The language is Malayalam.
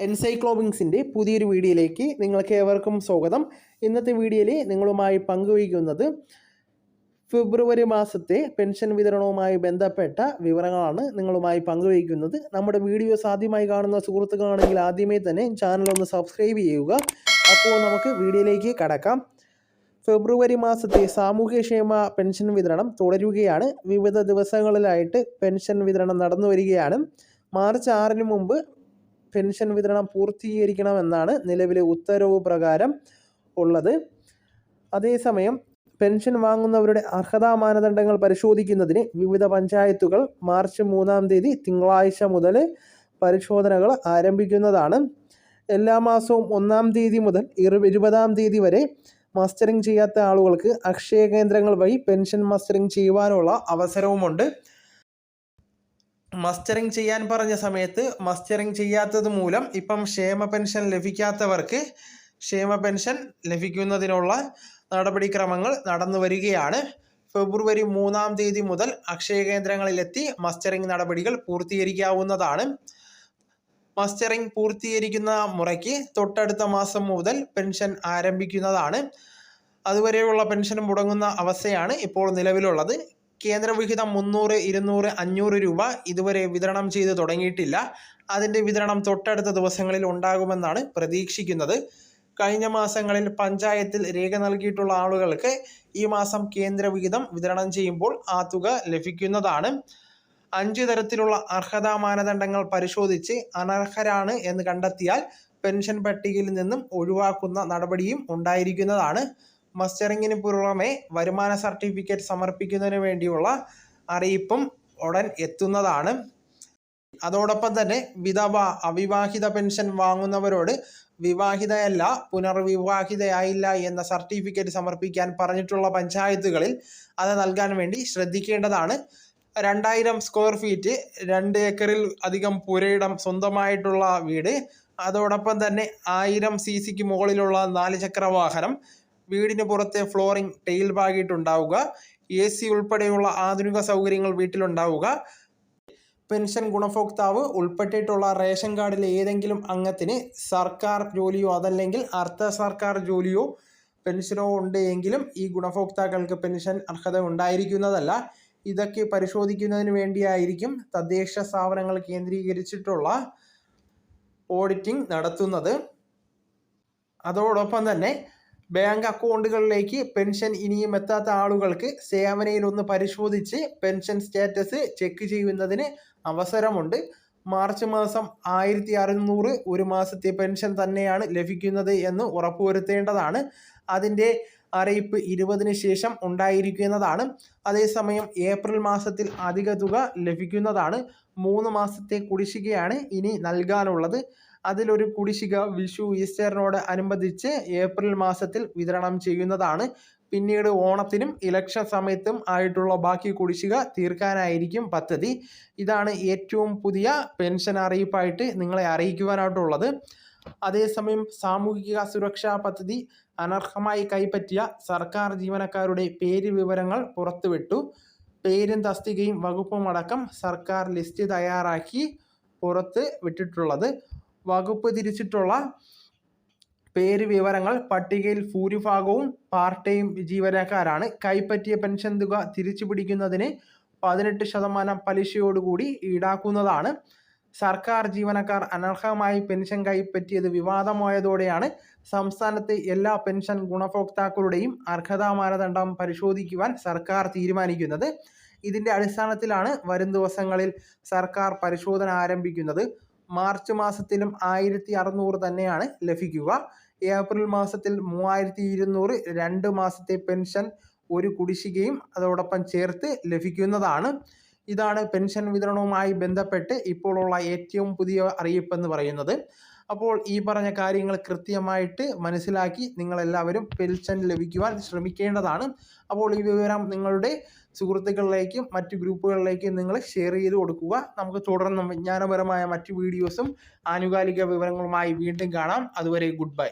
എൻസൈക്ലോബിങ്സിൻ്റെ പുതിയൊരു വീഡിയോയിലേക്ക് നിങ്ങൾക്ക് ഏവർക്കും സ്വാഗതം. ഇന്നത്തെ വീഡിയോയിൽ നിങ്ങളുമായി പങ്കുവയ്ക്കുന്നത് ഫെബ്രുവരി മാസത്തെ പെൻഷൻ വിതരണവുമായി ബന്ധപ്പെട്ട വിവരങ്ങളാണ് നിങ്ങളുമായി പങ്കുവയ്ക്കുന്നത്. നമ്മുടെ വീഡിയോസ് ആദ്യമായി കാണുന്ന സുഹൃത്തുക്കളാണെങ്കിൽ ആദ്യമേ തന്നെ ചാനൽ ഒന്ന് സബ്സ്ക്രൈബ് ചെയ്യുക. അപ്പോൾ നമുക്ക് വീഡിയോയിലേക്ക് കടക്കാം. ഫെബ്രുവരി മാസത്തെ സാമൂഹ്യക്ഷേമ പെൻഷൻ വിതരണം തുടരുകയാണ്. വിവിധ ദിവസങ്ങളിലായിട്ട് പെൻഷൻ വിതരണം നടന്നു വരികയാണ്. മാർച്ച് 6 മുമ്പ് പെൻഷൻ വിതരണം പൂർത്തീകരിക്കണമെന്നാണ് നിലവിലെ ഉത്തരവ് പ്രകാരം ഉള്ളത്. അതേസമയം പെൻഷൻ വാങ്ങുന്നവരുടെ അർഹതാ മാനദണ്ഡങ്ങൾ പരിശോധിക്കുന്നതിന് വിവിധ പഞ്ചായത്തുകൾ മാർച്ച് 3 തിങ്കളാഴ്ച മുതൽ പരിശോധനകൾ ആരംഭിക്കുന്നതാണ്. എല്ലാ മാസവും 1 മുതൽ 20 വരെ മസ്റ്ററിംഗ് ചെയ്യാത്ത ആളുകൾക്ക് അക്ഷയ കേന്ദ്രങ്ങൾ വഴി പെൻഷൻ മസ്റ്ററിംഗ് ചെയ്യുവാനുള്ള അവസരവുമുണ്ട്. മസ്റ്ററിംഗ് ചെയ്യാൻ പറഞ്ഞ സമയത്ത് മസ്റ്ററിംഗ് ചെയ്യാത്തത് മൂലം ഇപ്പം ക്ഷേമ പെൻഷൻ ലഭിക്കാത്തവർക്ക് ക്ഷേമ പെൻഷൻ ലഭിക്കുന്നതിനുള്ള നടപടിക്രമങ്ങൾ നടന്നു വരികയാണ്. ഫെബ്രുവരി 3 മുതൽ അക്ഷയ കേന്ദ്രങ്ങളിലെത്തി മസ്റ്ററിംഗ് നടപടികൾ പൂർത്തീകരിക്കാവുന്നതാണ്. മസ്റ്ററിംഗ് പൂർത്തീകരിക്കുന്ന മുറയ്ക്ക് തൊട്ടടുത്ത മാസം മുതൽ പെൻഷൻ ആരംഭിക്കുന്നതാണ്. അതുവരെയുള്ള പെൻഷൻ മുടങ്ങുന്ന അവസ്ഥയാണ് ഇപ്പോൾ നിലവിലുള്ളത്. കേന്ദ്രവിഹിതം 300, 200, 500 രൂപ ഇതുവരെ വിതരണം ചെയ്ത് തുടങ്ങിയിട്ടില്ല. അതിൻ്റെ വിതരണം തൊട്ടടുത്ത ദിവസങ്ങളിൽ ഉണ്ടാകുമെന്നാണ് പ്രതീക്ഷിക്കുന്നത്. കഴിഞ്ഞ മാസങ്ങളിൽ പഞ്ചായത്തിൽ രേഖ നൽകിയിട്ടുള്ള ആളുകൾക്ക് ഈ മാസം കേന്ദ്രവിഹിതം വിതരണം ചെയ്യുമ്പോൾ ആ തുക ലഭിക്കുന്നതാണ്. 5 തരത്തിലുള്ള അർഹതാ മാനദണ്ഡങ്ങൾ പരിശോധിച്ച് അനർഹരാണ് എന്ന് കണ്ടെത്തിയാൽ പെൻഷൻ പട്ടികയിൽ നിന്നും ഒഴിവാക്കുന്ന നടപടിയും ഉണ്ടായിരിക്കുന്നതാണ്. മസ്റ്ററിങ്ങിന് പുറമെ വരുമാന സർട്ടിഫിക്കറ്റ് സമർപ്പിക്കുന്നതിന് വേണ്ടിയുള്ള അറിയിപ്പും ഉടൻ എത്തുന്നതാണ്. അതോടൊപ്പം തന്നെ വിധവ, അവിവാഹിത പെൻഷൻ വാങ്ങുന്നവരോട് വിവാഹിതയല്ല, പുനർവിവാഹിതയായില്ല എന്ന സർട്ടിഫിക്കറ്റ് സമർപ്പിക്കാൻ പറഞ്ഞിട്ടുള്ള പഞ്ചായത്തുകളിൽ അത് നൽകാൻ വേണ്ടി ശ്രദ്ധിക്കേണ്ടതാണ്. 2000 സ്ക്വയർ ഫീറ്റ്, 2 ഏക്കറിൽ അധികം പുരയിടം സ്വന്തമായിട്ടുള്ള വീട്, അതോടൊപ്പം തന്നെ 1000 cc മുകളിലുള്ള 4 ചക്ര വാഹനം, വീടിന് പുറത്തെ ഫ്ലോറിംഗ് ടൈൽ ഭാഗിയിട്ടുണ്ടാവുക, AC ഉൾപ്പെടെയുള്ള ആധുനിക സൗകര്യങ്ങൾ വീട്ടിലുണ്ടാവുക, പെൻഷൻ ഗുണഭോക്താവ് ഉൾപ്പെട്ടിട്ടുള്ള റേഷൻ കാർഡിലെ ഏതെങ്കിലും അംഗത്തിന് സർക്കാർ ജോലിയോ അതല്ലെങ്കിൽ അർദ്ധ സർക്കാർ ജോലിയോ പെൻഷനോ ഉണ്ട് എങ്കിലും ഈ ഗുണഭോക്താക്കൾക്ക് പെൻഷൻ അർഹത ഉണ്ടായിരിക്കുന്നതല്ല. ഇതൊക്കെ പരിശോധിക്കുന്നതിന് വേണ്ടിയായിരിക്കും തദ്ദേശ സ്ഥാപനങ്ങൾ കേന്ദ്രീകരിച്ചിട്ടുള്ള ഓഡിറ്റിംഗ് നടത്തുന്നത്. അതോടൊപ്പം തന്നെ ബാങ്ക് അക്കൗണ്ടുകളിലേക്ക് പെൻഷൻ ഇനിയും എത്താത്ത ആളുകൾക്ക് സേവനയിൽ ഒന്ന് പരിശോധിച്ച് പെൻഷൻ സ്റ്റാറ്റസ് ചെക്ക് ചെയ്യുന്നതിന് അവസരമുണ്ട്. മാർച്ച് മാസം 1600 ഒരു മാസത്തെ പെൻഷൻ തന്നെയാണ് ലഭിക്കുന്നത് എന്ന് ഉറപ്പുവരുത്തേണ്ടതാണ്. അതിൻ്റെ അറിയിപ്പ് 20 ശേഷം ഉണ്ടായിരിക്കുന്നതാണ്. അതേസമയം ഏപ്രിൽ മാസത്തിൽ അധിക തുക ലഭിക്കുന്നതാണ്. 3 മാസത്തെ കുടിശ്ശികയാണ് ഇനി നൽകാനുള്ളത്. അതിലൊരു കുടിശ്ശിക വിഷു, ഈസ്റ്ററിനോട് അനുബന്ധിച്ച് ഏപ്രിൽ മാസത്തിൽ വിതരണം ചെയ്യുന്നതാണ്. പിന്നീട് ഓണത്തിനും ഇലക്ഷൻ സമയത്തും ആയിട്ടുള്ള ബാക്കി കുടിശ്ശിക തീർക്കാനായിരിക്കും പദ്ധതി. ഇതാണ് ഏറ്റവും പുതിയ പെൻഷൻ അറിയിപ്പായിട്ട് നിങ്ങളെ അറിയിക്കുവാനായിട്ടുള്ളത്. അതേസമയം സാമൂഹിക സുരക്ഷാ പദ്ധതി അനർഹമായി കൈപ്പറ്റിയ സർക്കാർ ജീവനക്കാരുടെ പേര് വിവരങ്ങൾ പുറത്തുവിട്ടു. പേരും തസ്തികയും വകുപ്പും അടക്കം സർക്കാർ ലിസ്റ്റ് തയ്യാറാക്കി പുറത്ത് വിട്ടിട്ടുള്ളത്. വകുപ്പ് തിരിച്ചിട്ടുള്ള പേര് വിവരങ്ങൾ പട്ടികയിൽ ഭൂരിഭാഗവും പാർട്ട് ടൈം ജീവനക്കാരാണ്. കൈപ്പറ്റിയ പെൻഷൻ തുക തിരിച്ചു പിടിക്കുന്നതിന് 18% പലിശയോടുകൂടി ഈടാക്കുന്നതാണ്. സർക്കാർ ജീവനക്കാർ അനർഹമായി പെൻഷൻ കൈപ്പറ്റിയത് വിവാദമായതോടെയാണ് സംസ്ഥാനത്തെ എല്ലാ പെൻഷൻ ഗുണഭോക്താക്കളുടെയും അർഹതാ മാനദണ്ഡം പരിശോധിക്കുവാൻ സർക്കാർ തീരുമാനിക്കുന്നത്. ഇതിൻ്റെ അടിസ്ഥാനത്തിലാണ് വരും ദിവസങ്ങളിൽ സർക്കാർ പരിശോധന ആരംഭിക്കുന്നത്. മാർച്ച് മാസത്തിലും 1600 തന്നെയാണ് ലഭിക്കുക. ഏപ്രിൽ മാസത്തിൽ 3200 2 മാസത്തെ പെൻഷൻ ഒരു കുടിശ്ശികയും അതോടൊപ്പം ചേർത്ത് ലഭിക്കുന്നതാണ്. ഇതാണ് പെൻഷൻ വിതരണവുമായി ബന്ധപ്പെട്ട് ഇപ്പോഴുള്ള ഏറ്റവും പുതിയ അറിയിപ്പെന്ന് പറയുന്നത്. അപ്പോൾ ഈ പറഞ്ഞ കാര്യങ്ങൾ കൃത്യമായിട്ട് മനസ്സിലാക്കി നിങ്ങളെല്ലാവരും പെൻഷൻ ലഭിക്കുവാൻ ശ്രമിക്കേണ്ടതാണ്. അപ്പോൾ ഈ വിവരം നിങ്ങളുടെ സുഹൃത്തുക്കളിലേക്കും മറ്റു ഗ്രൂപ്പുകളിലേക്കും നിങ്ങൾ ഷെയർ ചെയ്ത് കൊടുക്കുക. നമുക്ക് തുടർന്നും വിജ്ഞാനപരമായ മറ്റു വീഡിയോസും ആനുകാലിക വിവരങ്ങളുമായി വീണ്ടും കാണാം. അതുവരെ ഗുഡ് ബൈ.